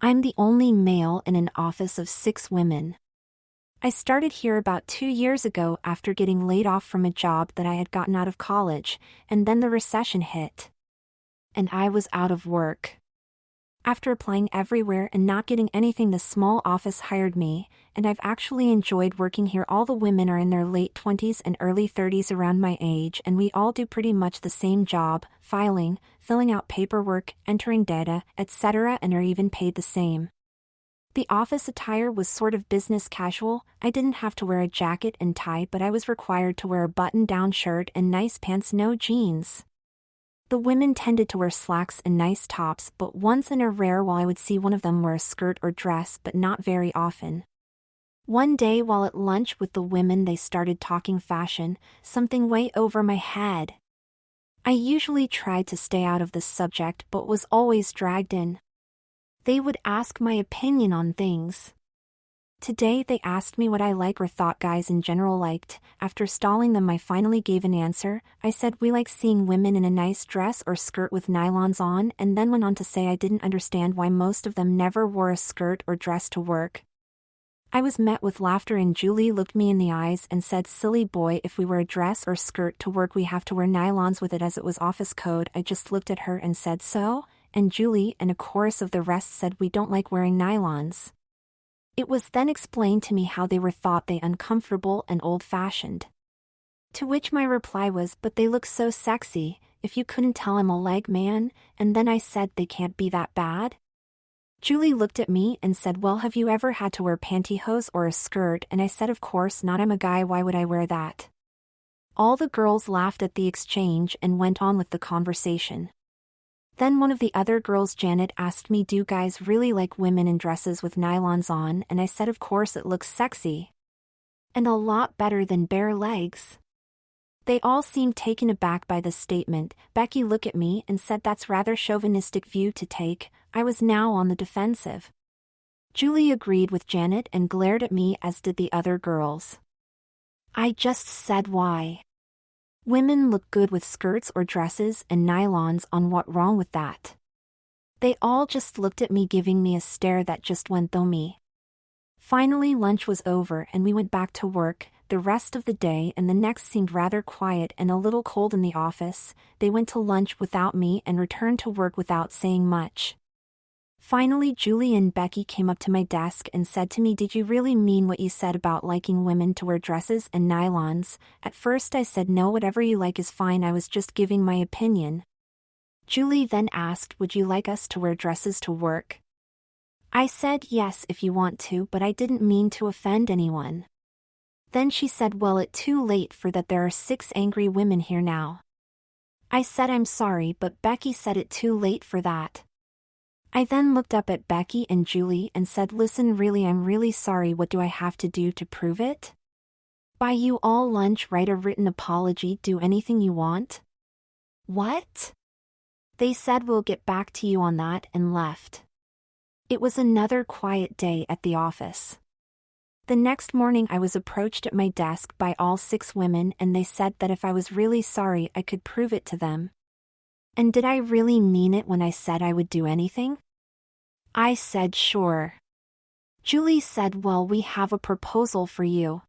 I'm the only male in an office of 6 women. I started here about 2 years ago after getting laid off from a job that I had gotten out of college, and then the recession hit. And I was out of work. After applying everywhere and not getting anything, the small office hired me, and I've actually enjoyed working here. All the women are in their late 20s and early 30s around my age, and we all do pretty much the same job, filing, filling out paperwork, entering data, etc., and are even paid the same. The office attire was sort of business casual. I didn't have to wear a jacket and tie, but I was required to wear a button-down shirt and nice pants, no jeans. The women tended to wear slacks and nice tops, but once in a rare while I would see one of them wear a skirt or dress, but not very often. One day while at lunch with the women, they started talking fashion, something way over my head. I usually tried to stay out of this subject but was always dragged in. They would ask my opinion on things. Today they asked me what I like or thought guys in general liked. After stalling them, I finally gave an answer. I said we like seeing women in a nice dress or skirt with nylons on, and then went on to say I didn't understand why most of them never wore a skirt or dress to work. I was met with laughter, and Julie looked me in the eyes and said, "Silly boy, if we wear a dress or skirt to work we have to wear nylons with it as it was office code." I just looked at her and said, "So?" And Julie and a chorus of the rest said, "We don't like wearing nylons." It was then explained to me how they were thought they uncomfortable and old-fashioned. To which my reply was, "But they look so sexy, if you couldn't tell I'm a leg man," and then I said they can't be that bad. Julie looked at me and said, "Well, have you ever had to wear pantyhose or a skirt?" And I said, "Of course not, I'm a guy, why would I wear that?" All the girls laughed at the exchange and went on with the conversation. Then one of the other girls, Janet, asked me, "Do guys really like women in dresses with nylons on?" And I said, "Of course, it looks sexy. And a lot better than bare legs." They all seemed taken aback by this statement. Becky looked at me and said, "That's rather chauvinistic view to take." I was now on the defensive. Julie agreed with Janet and glared at me, as did the other girls. I just said why. Women look good with skirts or dresses and nylons on, what wrong with that? They all just looked at me, giving me a stare that just went through me. Finally lunch was over and we went back to work. The rest of the day and the next seemed rather quiet and a little cold in the office. They went to lunch without me and returned to work without saying much. Finally Julie and Becky came up to my desk and said to me, "Did you really mean what you said about liking women to wear dresses and nylons?" At first I said, "No, whatever you like is fine, I was just giving my opinion." Julie then asked, "Would you like us to wear dresses to work?" I said, "Yes, if you want to, but I didn't mean to offend anyone." Then she said, "Well, it's too late for that, there are 6 angry women here now." I said, "I'm sorry, but Becky said it too late for that." I then looked up at Becky and Julie and said, "Listen, really, I'm really sorry. What do I have to do to prove it? Buy you all lunch, write a written apology, do anything you want?" "What?" They said, "We'll get back to you on that," and left. It was another quiet day at the office. The next morning I was approached at my desk by all 6 women, and they said that if I was really sorry I could prove it to them. And did I really mean it when I said I would do anything? I said sure. Julie said, "Well, we have a proposal for you."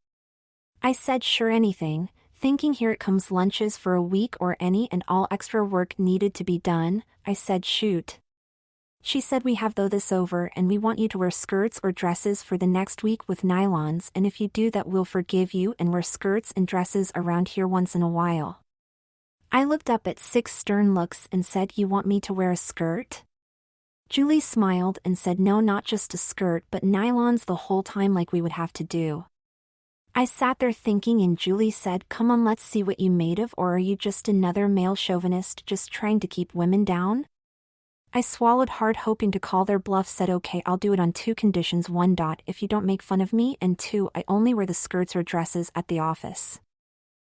I said sure, anything, thinking here it comes lunches for a week or any and all extra work needed to be done. I said shoot. She said, "We have though this over and we want you to wear skirts or dresses for the next week with nylons, and if you do that we'll forgive you and wear skirts and dresses around here once in a while." I looked up at 6 stern looks and said, "You want me to wear a skirt?" Julie smiled and said, "No, not just a skirt but nylons the whole time like we would have to do." I sat there thinking, and Julie said, "Come on, let's see what you made of, or are you just another male chauvinist just trying to keep women down?" I swallowed hard, hoping to call their bluff, said, "Okay, I'll do it on 2 conditions. 1. If you don't make fun of me, and 2. I only wear the skirts or dresses at the office."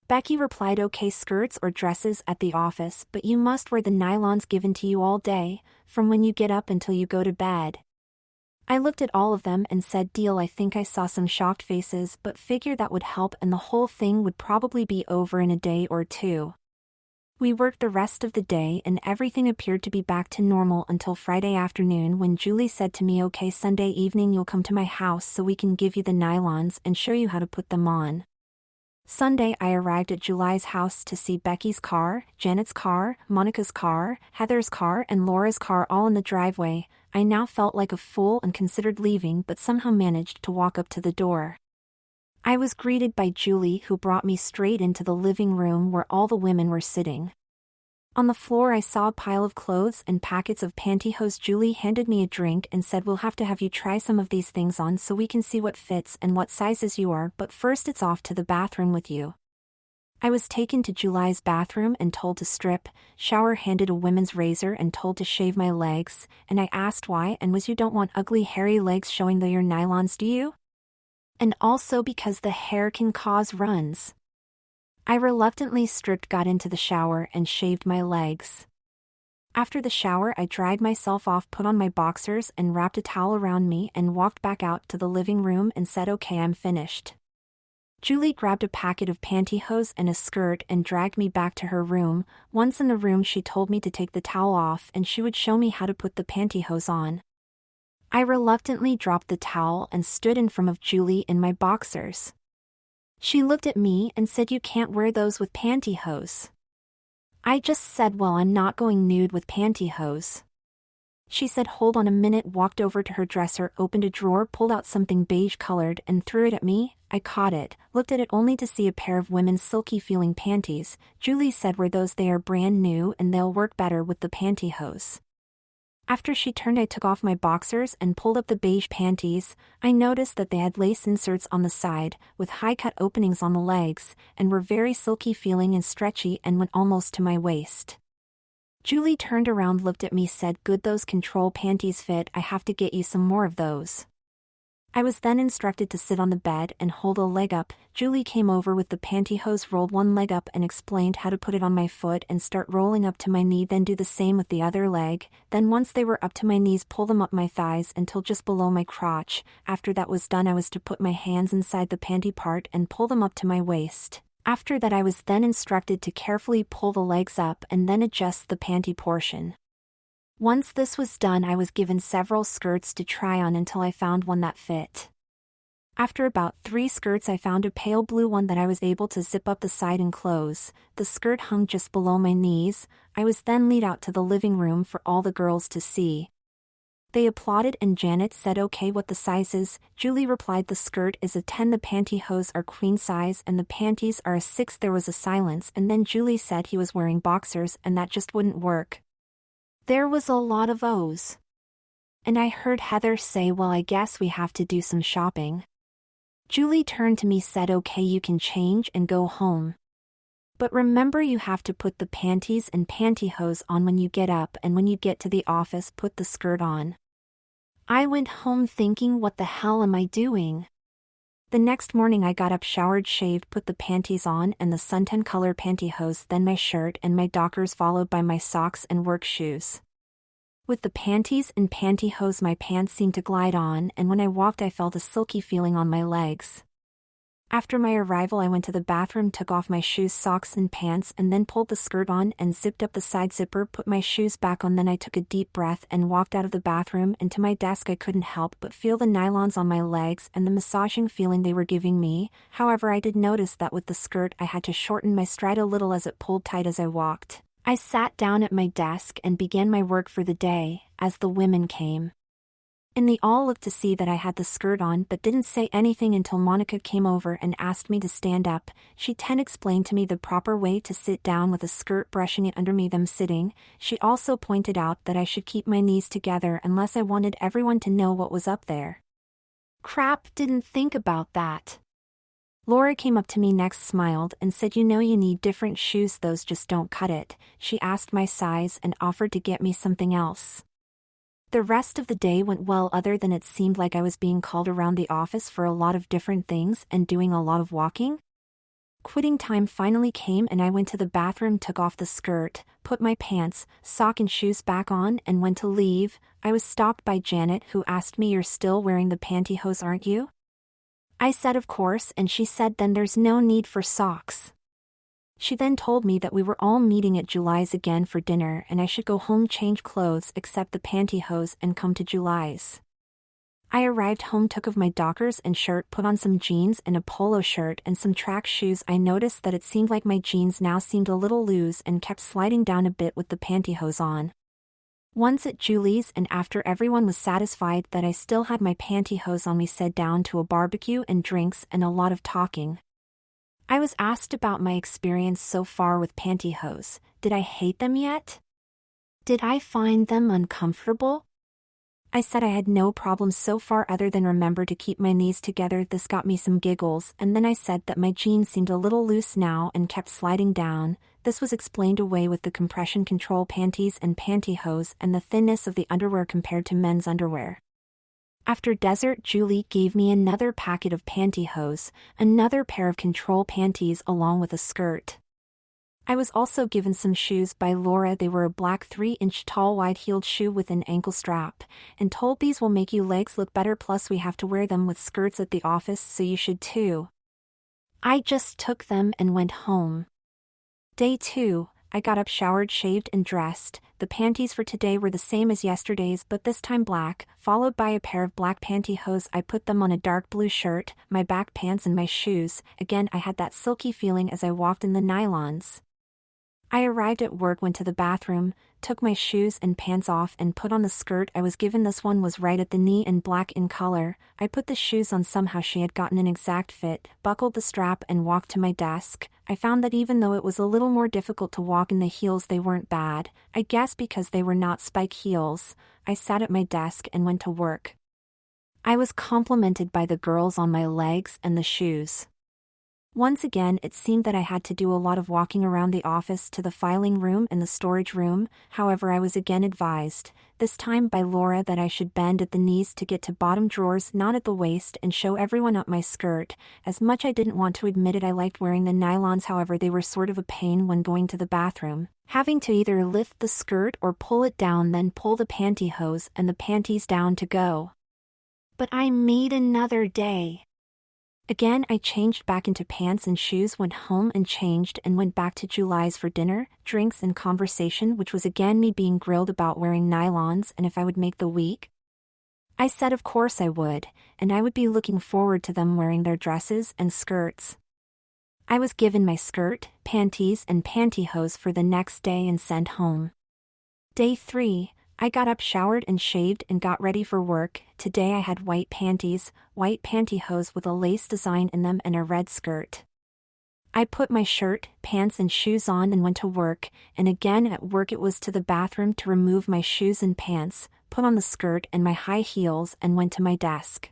Becky replied, "Okay, skirts or dresses at the office, but you must wear the nylons given to you all day, from when you get up until you go to bed." I looked at all of them and said, "Deal." I think I saw some shocked faces, but figured that would help and the whole thing would probably be over in a day or 2. We worked the rest of the day and everything appeared to be back to normal until Friday afternoon when Julie said to me, "Okay, Sunday evening you'll come to my house so we can give you the nylons and show you how to put them on." Sunday I arrived at Julie's house to see Becky's car, Janet's car, Monica's car, Heather's car and Laura's car all in the driveway. I now felt like a fool and considered leaving but somehow managed to walk up to the door. I was greeted by Julie, who brought me straight into the living room where all the women were sitting. On the floor I saw a pile of clothes and packets of pantyhose. Julie handed me a drink and said, "We'll have to have you try some of these things on so we can see what fits and what sizes you are, but first it's off to the bathroom with you." I was taken to Julie's bathroom and told to strip, shower, handed a women's razor and told to shave my legs, and I asked why and was, "You don't want ugly hairy legs showing your nylons, do you? And also because the hair can cause runs." I reluctantly stripped, got into the shower and shaved my legs. After the shower I dried myself off, put on my boxers and wrapped a towel around me and walked back out to the living room and said, "Okay, I'm finished." Julie grabbed a packet of pantyhose and a skirt and dragged me back to her room. Once in the room she told me to take the towel off and she would show me how to put the pantyhose on. I reluctantly dropped the towel and stood in front of Julie in my boxers. She looked at me and said, "You can't wear those with pantyhose." I just said, "Well, I'm not going nude with pantyhose." She said, "Hold on a minute," walked over to her dresser, opened a drawer, pulled out something beige colored and threw it at me. I caught it, looked at it only to see a pair of women's silky feeling panties. Julie said, "Wear those, they are brand new and they'll work better with the pantyhose." After she turned I took off my boxers and pulled up the beige panties. I noticed that they had lace inserts on the side, with high-cut openings on the legs, and were very silky feeling and stretchy and went almost to my waist. Julie turned around, looked at me, said, "Good, those control panties fit, I have to get you some more of those." I was then instructed to sit on the bed and hold a leg up. Julie came over with the pantyhose, rolled one leg up and explained how to put it on my foot and start rolling up to my knee, then do the same with the other leg. Then once they were up to my knees, pull them up my thighs until just below my crotch. After that was done I was to put my hands inside the panty part and pull them up to my waist. After that I was then instructed to carefully pull the legs up and then adjust the panty portion. Once this was done I was given several skirts to try on until I found one that fit. After about 3 skirts I found a pale blue one that I was able to zip up the side and close. The skirt hung just below my knees. I was then led out to the living room for all the girls to see. They applauded and Janet said, "Okay, what the size is?" Julie replied, "The skirt is a 10, the pantyhose are queen size and the panties are a 6. There was a silence and then Julie said he was wearing boxers and that just wouldn't work. There was a lot of O's. And I heard Heather say, "Well, I guess we have to do some shopping." Julie turned to me, said, "Okay, you can change and go home. But remember, you have to put the panties and pantyhose on when you get up, and when you get to the office put the skirt on." I went home thinking, what the hell am I doing? The next morning I got up, showered, shaved, put the panties on and the suntan color pantyhose, then my shirt and my dockers, followed by my socks and work shoes. With the panties and pantyhose my pants seemed to glide on, and when I walked I felt a silky feeling on my legs. After my arrival I went to the bathroom, took off my shoes, socks and pants and then pulled the skirt on and zipped up the side zipper, put my shoes back on. Then I took a deep breath and walked out of the bathroom and to my desk. I couldn't help but feel the nylons on my legs and the massaging feeling they were giving me. However, I did notice that with the skirt I had to shorten my stride a little as it pulled tight as I walked. I sat down at my desk and began my work for the day, as the women came. And they all looked to see that I had the skirt on but didn't say anything until Monica came over and asked me to stand up. She explained to me the proper way to sit down with a skirt brushing it under me them sitting. She also pointed out that I should keep my knees together unless I wanted everyone to know what was up there. Crap, didn't think about that. Laura came up to me next, smiled and said, "You know you need different shoes, those just don't cut it." She asked my size and offered to get me something else. The rest of the day went well, other than it seemed like I was being called around the office for a lot of different things and doing a lot of walking. Quitting time finally came and I went to the bathroom, took off the skirt, put my pants, sock and shoes back on and went to leave. I was stopped by Janet, who asked me, "You're still wearing the pantyhose, aren't you?" I said of course, and she said, "Then there's no need for socks." She then told me that we were all meeting at July's again for dinner and I should go home, change clothes except the pantyhose, and come to July's. I arrived home, took off my dockers and shirt, put on some jeans and a polo shirt and some track shoes. I noticed that it seemed like my jeans now seemed a little loose and kept sliding down a bit with the pantyhose on. Once at Julie's and after everyone was satisfied that I still had my pantyhose on, we sat down to a barbecue and drinks and a lot of talking. I was asked about my experience so far with pantyhose. Did I hate them yet? Did I find them uncomfortable? I said I had no problems so far other than remember to keep my knees together. This got me some giggles, and then I said that my jeans seemed a little loose now and kept sliding down. This was explained away with the compression control panties and pantyhose and the thinness of the underwear compared to men's underwear. After dessert, Julie gave me another packet of pantyhose, another pair of control panties along with a skirt. I was also given some shoes by Laura. They were a black 3-inch tall wide-heeled shoe with an ankle strap, and told these will make your legs look better, plus we have to wear them with skirts at the office, so you should too. I just took them and went home. Day 2, I got up, showered, shaved and dressed. The panties for today were the same as yesterday's but this time black, followed by a pair of black pantyhose. I put them on a dark blue shirt, my back pants and my shoes. Again I had that silky feeling as I walked in the nylons. I arrived at work, went to the bathroom, took my shoes and pants off and put on the skirt I was given. This one was right at the knee and black in color. I put the shoes on, somehow she had gotten an exact fit, buckled the strap and walked to my desk. I found that even though it was a little more difficult to walk in the heels, they weren't bad, I guess because they were not spike heels. I sat at my desk and went to work. I was complimented by the girls on my legs and the shoes. Once again, it seemed that I had to do a lot of walking around the office to the filing room and the storage room. However, I was again advised, this time by Laura, that I should bend at the knees to get to bottom drawers, not at the waist, and show everyone up my skirt. As much I didn't want to admit it, I liked wearing the nylons. However, they were sort of a pain when going to the bathroom, having to either lift the skirt or pull it down, then pull the pantyhose and the panties down to go. But I made another day. Again, I changed back into pants and shoes, went home and changed, and went back to July's for dinner, drinks and conversation, which was again me being grilled about wearing nylons and if I would make the week. I said of course I would, and I would be looking forward to them wearing their dresses and skirts. I was given my skirt, panties and pantyhose for the next day and sent home. Day 3. I got up, showered and shaved and got ready for work. Today I had white panties, white pantyhose with a lace design in them and a red skirt. I put my shirt, pants and shoes on and went to work, and again at work it was to the bathroom to remove my shoes and pants, put on the skirt and my high heels and went to my desk.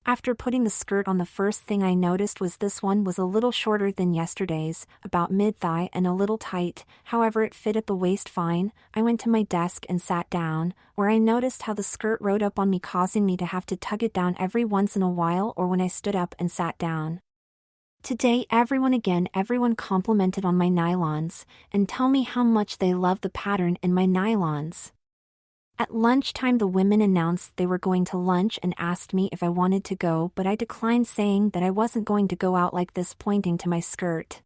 After putting the skirt on, the first thing I noticed was this one was a little shorter than yesterday's, about mid-thigh and a little tight. However, it fit at the waist fine. I went to my desk and sat down, where I noticed how the skirt rode up on me, causing me to have to tug it down every once in a while or when I stood up and sat down. Today everyone complimented on my nylons and tell me how much they love the pattern in my nylons. At lunchtime the women announced they were going to lunch and asked me if I wanted to go, but I declined, saying that I wasn't going to go out like this, pointing to my skirt.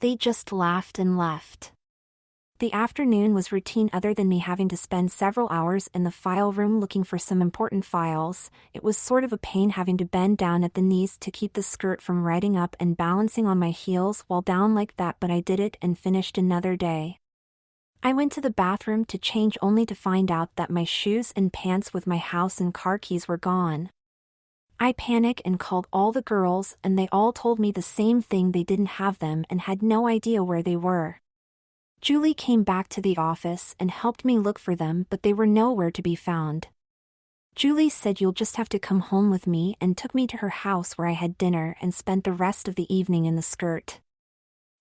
They just laughed and left. The afternoon was routine other than me having to spend several hours in the file room looking for some important files. It was sort of a pain having to bend down at the knees to keep the skirt from riding up and balancing on my heels while down like that, but I did it and finished another day. I went to the bathroom to change only to find out that my shoes and pants with my house and car keys were gone. I panicked and called all the girls and they all told me the same thing, they didn't have them and had no idea where they were. Julie came back to the office and helped me look for them, but they were nowhere to be found. Julie said, "You'll just have to come home with me," and took me to her house where I had dinner and spent the rest of the evening in the skirt.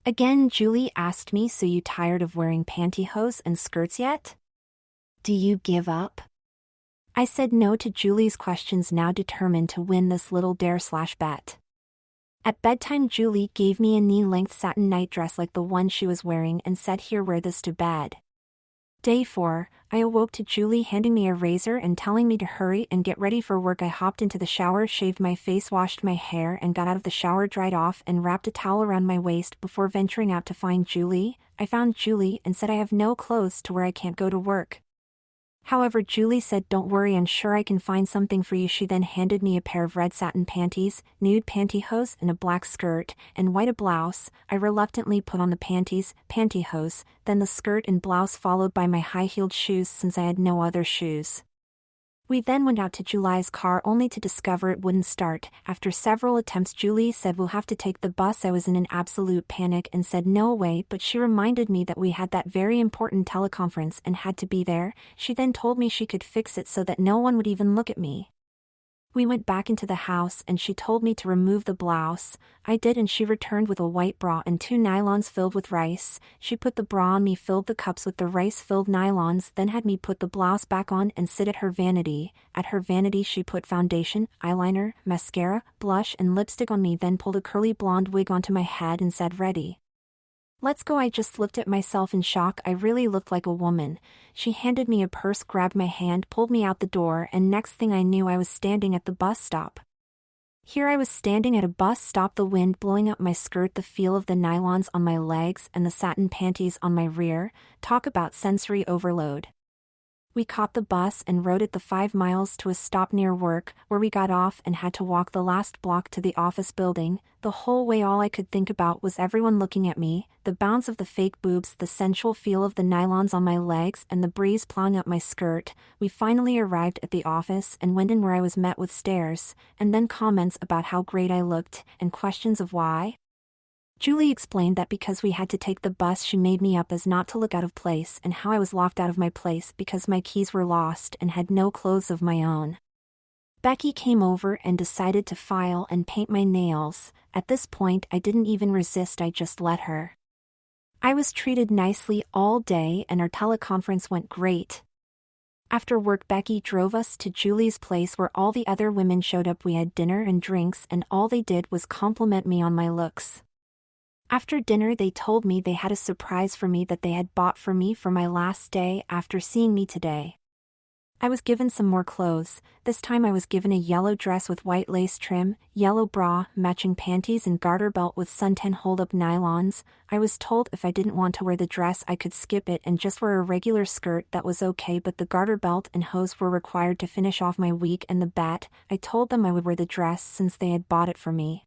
Again, Julie asked me, "So you tired of wearing pantyhose and skirts yet? Do you give up?" I said no to Julie's questions, now determined to win this little dare/bet. At bedtime, Julie gave me a knee-length satin nightdress like the one she was wearing and said, "Here, wear this to bed." Day 4, I awoke to Julie handing me a razor and telling me to hurry and get ready for work. I hopped into the shower, shaved my face, washed my hair, and got out of the shower, dried off, and wrapped a towel around my waist before venturing out to find Julie. I found Julie and said I have no clothes to wear, I can't go to work. However, Julie said, "Don't worry, I'm sure I can find something for you." She then handed me a pair of red satin panties, nude pantyhose, and a black skirt, and white a blouse. I reluctantly put on the pantyhose, then the skirt and blouse, followed by my high-heeled shoes since I had no other shoes. We then went out to Julie's car only to discover it wouldn't start. After several attempts, Julie said, "We'll have to take the bus." I was in an absolute panic and said no way, but she reminded me that we had that very important teleconference and had to be there. She then told me she could fix it so that no one would even look at me. We went back into the house and she told me to remove the blouse. I did, and she returned with a white bra and 2 nylons filled with rice. She put the bra on me, filled the cups with the rice-filled nylons, then had me put the blouse back on and sit at her vanity. At her vanity she put foundation, eyeliner, mascara, blush, and lipstick on me, then pulled a curly blonde wig onto my head and said, "Ready? Let's go." I just looked at myself in shock. I really looked like a woman. She handed me a purse, grabbed my hand, pulled me out the door, and next thing I knew I was standing at the bus stop. Here I was standing at a bus stop, the wind blowing up my skirt, the feel of the nylons on my legs and the satin panties on my rear. Talk about sensory overload. We caught the bus and rode it the 5 miles to a stop near work, where we got off and had to walk the last block to the office building. The whole way all I could think about was everyone looking at me, the bounce of the fake boobs, the sensual feel of the nylons on my legs, and the breeze plowing up my skirt. We finally arrived at the office and went in, where I was met with stares, and then comments about how great I looked, and questions of why. Julie explained that because we had to take the bus, she made me up as not to look out of place, and how I was locked out of my place because my keys were lost and had no clothes of my own. Becky came over and decided to file and paint my nails. At this point I didn't even resist, I just let her. I was treated nicely all day and our teleconference went great. After work, Becky drove us to Julie's place where all the other women showed up. We had dinner and drinks, and all they did was compliment me on my looks. After dinner they told me they had a surprise for me that they had bought for me for my last day after seeing me today. I was given some more clothes. This time I was given a yellow dress with white lace trim, yellow bra, matching panties, and garter belt with suntan hold-up nylons. I was told if I didn't want to wear the dress I could skip it and just wear a regular skirt. That was okay, but the garter belt and hose were required to finish off my wig and the bat. I told them I would wear the dress since they had bought it for me.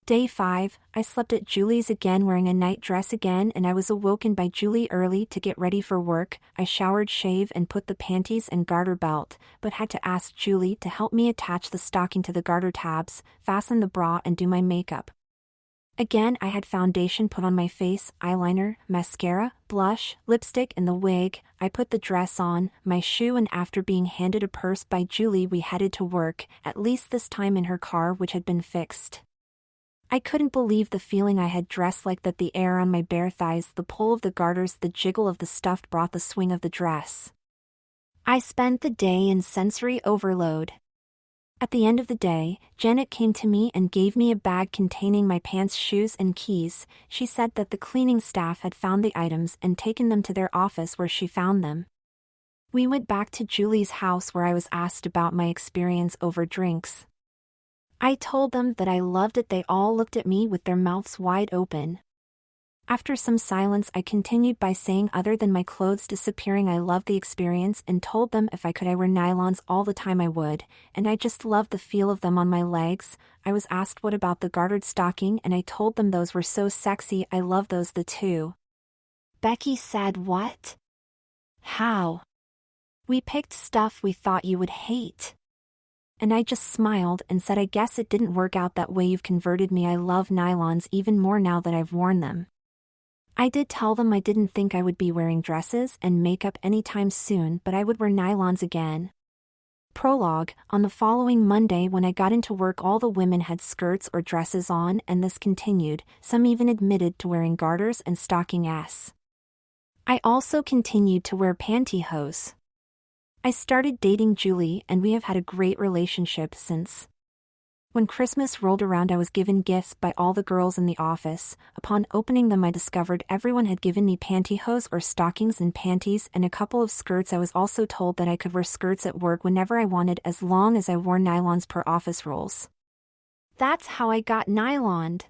Day 5, I slept at Julie's again, wearing a night dress again, and I was awoken by Julie early to get ready for work. I showered, shaved, and put the panties and garter belt, but had to ask Julie to help me attach the stocking to the garter tabs, fasten the bra, and do my makeup. Again, I had foundation put on my face, eyeliner, mascara, blush, lipstick, and the wig. I put the dress on, my shoe, and after being handed a purse by Julie we headed to work, at least this time in her car, which had been fixed. I couldn't believe the feeling. I had dressed like that, the air on my bare thighs, the pull of the garters, the jiggle of the stuff brought the swing of the dress. I spent the day in sensory overload. At the end of the day, Janet came to me and gave me a bag containing my pants, shoes, and keys. She said that the cleaning staff had found the items and taken them to their office where she found them. We went back to Julie's house where I was asked about my experience over drinks. I told them that I loved it. They all looked at me with their mouths wide open. After some silence I continued by saying, other than my clothes disappearing, I loved the experience, and told them if I could I wear nylons all the time I would, and I just loved the feel of them on my legs. I was asked what about the gartered stocking, and I told them those were so sexy, I love those too. Becky said, "What? How? We picked stuff we thought you would hate." And I just smiled and said, "I guess it didn't work out that way. You've converted me. I love nylons even more now that I've worn them." I did tell them I didn't think I would be wearing dresses and makeup anytime soon, but I would wear nylons again. Prologue, on the following Monday when I got into work, all the women had skirts or dresses on, and this continued. Some even admitted to wearing garters and stockings. I also continued to wear pantyhose. I started dating Julie and we have had a great relationship since. When Christmas rolled around, I was given gifts by all the girls in the office. Upon opening them, I discovered everyone had given me pantyhose or stockings and panties and a couple of skirts. I was also told that I could wear skirts at work whenever I wanted as long as I wore nylons per office rules. That's how I got nyloned.